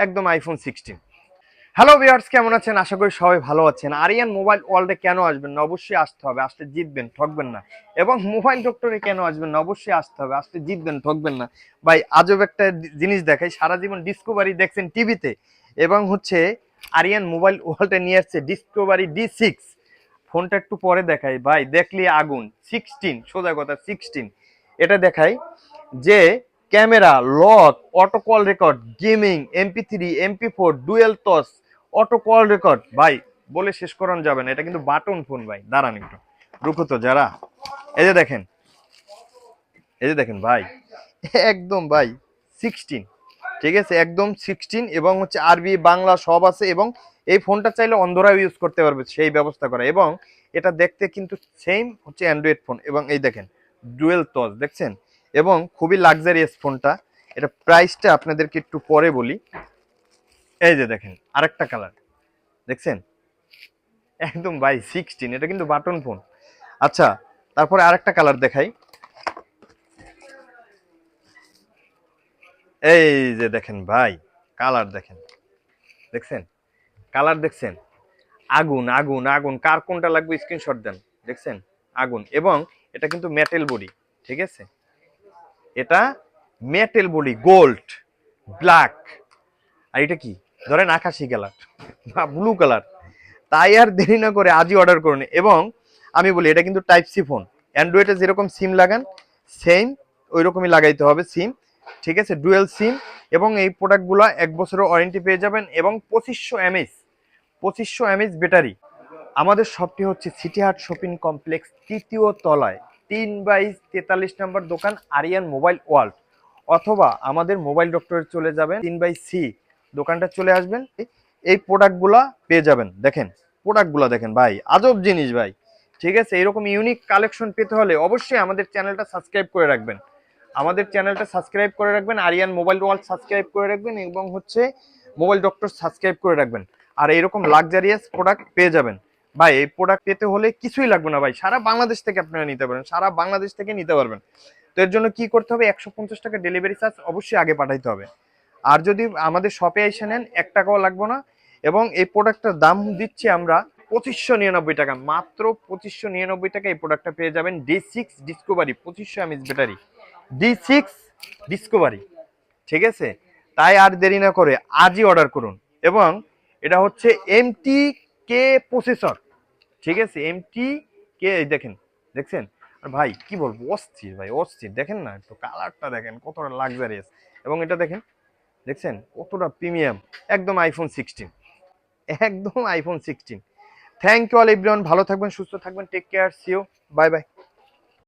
একদম iPhone 16। Hello viewers, কেমন আছেন? আশা করি সবাই ভালো আছেন। আরিয়ান মোবাইল ওয়ার্ল্ডে কেন আসবেন না? অবশ্যই আসতে হবে, আসলে জিতবেন, ঠকবেন না। এবং মোবাইল ডক্টরে কেন আসবেন না? অবশ্যই আসতে হবে, আসলে জিতবেন, ঠকবেন না। ভাই আজব একটা জিনিস দেখাই, সারা জীবন ডিসকভারি দেখছেন টিভিতে, এবং আরিয়ান মোবাইল ওয়ার্ল্ডে নিয়ে আসছে ডিসকভারি D6 ফোনটা। একটু পরে দেখাই ভাই, দেখলি আগুন। 16, সোজা কথা 16। এটা দেখাই যে camera, lock, auto call record, gaming, MP3, MP4, dual toss, auto call record. ভাই বলে শেষ করানো যাবে না, এটা কিন্তু বাটন ফোন। ভাই দাঁড়ান একটু, রুকো তো যারা। এই যে দেখেন, এই যে দেখেন ভাই, একদম ভাই 16, ঠিক আছে, একদম 16। এবং আরবি বাংলা সব আছে, এবং এই ফোনটা চাইলে অন্ধরাও ইউজ করতে পারবে, সেই ব্যবস্থা করা। এবং এটা দেখতে কিন্তু সেম অ্যান্ড্রয়েড ফোন। এবং এই দেখেন ডুয়েল টচ দেখছেন, এবং খুবই লাক্সারিয়াস ফোনটা। এটা প্রাইসটা আপনাদেরকে একটু পরে বলি। এই যে দেখেন আরেকটা কালার দেখছেন, একদম ভাই 16, এটা কিন্তু বাটন ফোন। আচ্ছা, তারপরে আরেকটা কালার দেখাই। এই যে দেখেন ভাই, কালার দেখেন, দেখছেন কালার দেখছেন, আগুন আগুন আগুন। কার কোনটা লাগবে স্ক্রিনশট দেন। দেখছেন আগুন। এবং এটা কিন্তু মেটাল বডি, ঠিক আছে, এটা মেটাল বডি, গোল্ড, ব্ল্যাক। আর এটা কি ধরেন আকাশি কালার বা ব্লু কালার। তাই আর দেরি না করে আজই অর্ডার করুন। এবং আমি বলি এটা কিন্তু টাইপ সি ফোন। অ্যান্ড্রয়েডে যেরকম সিম লাগান সেম ওই রকমই লাগাইতে হবে সিম, ঠিক আছে, ডুয়েল সিম। এবং এই প্রোডাক্টগুলো 1 বছরের ওয়ারেন্টি পেয়ে যাবেন, এবং 2500 mAh ব্যাটারি। আমাদের শপটি হচ্ছে সিটি হার্ট শপিং কমপ্লেক্স, 3য় তলায়, 3/43 নম্বর দোকান, আরিয়ান মোবাইল ওয়ার্ল্ড। অথবা আমাদের মোবাইল ডক্টরে চলে যাবেন, 3/C দোকানটা চলে আসবেন। এই প্রোডাক্টগুলা পেয়ে যাবেন। দেখেন প্রোডাক্টগুলো দেখেন ভাই, আজব জিনিস ভাই, ঠিক আছে। এরকম ইউনিক কালেকশন পেতে হলে অবশ্যই আমাদের চ্যানেলটা সাবস্ক্রাইব করে রাখবেন। আমাদের চ্যানেলটা সাবস্ক্রাইব করে রাখবেন, আরিয়ান মোবাইল ওয়ার্ল্ড সাবস্ক্রাইব করে রাখবেন, এবং মোবাইল ডক্টর সাবস্ক্রাইব করে রাখবেন। আর এরকম লাক্সারিয়াস প্রোডাক্ট পেয়ে যাবেন। ভাই এই প্রোডাক্ট পেতে হলে কিছুই লাগবে না ভাই, সারা বাংলাদেশ থেকে আপনারা নিতে পারবেন, সারা বাংলাদেশ থেকে নিতে পারবেন। তো এর জন্য কি করতে হবে? 150 টাকা ডেলিভারি চার্জ অবশ্যই আগে পাঠাইতে হবে। আর যদি আমাদের শপে এসে নেন 1 টাকাও লাগবে না। এবং এই প্রোডাক্টটার দাম দিচ্ছি আমরা 2599 টাকা, মাত্র 2599 টাকা এই প্রোডাক্টটা পেয়ে যাবেন। D6 Discovery 2500 mAh battery, D6 Discovery, ঠিক আছে। তাই আর দেরি না করে আজই অর্ডার করুন। এবং এটা MT-K প্রসেসর, ঠিক আছে, MT-K। দেখেন, দেখছেন? আর ভাই কি বলবো, অস্থির ভাই, অস্থির। দেখেন না একটু কালারটা, দেখেন কতটা লাক্সারিয়াস। এবং এটা দেখেন, দেখছেন কতটা প্রিমিয়াম। একদম আইফোন 16, একদম iPhone 16। Thank you all everyone, ভালো থাকবেন, সুস্থ থাকবেন, take care, see you, bye by.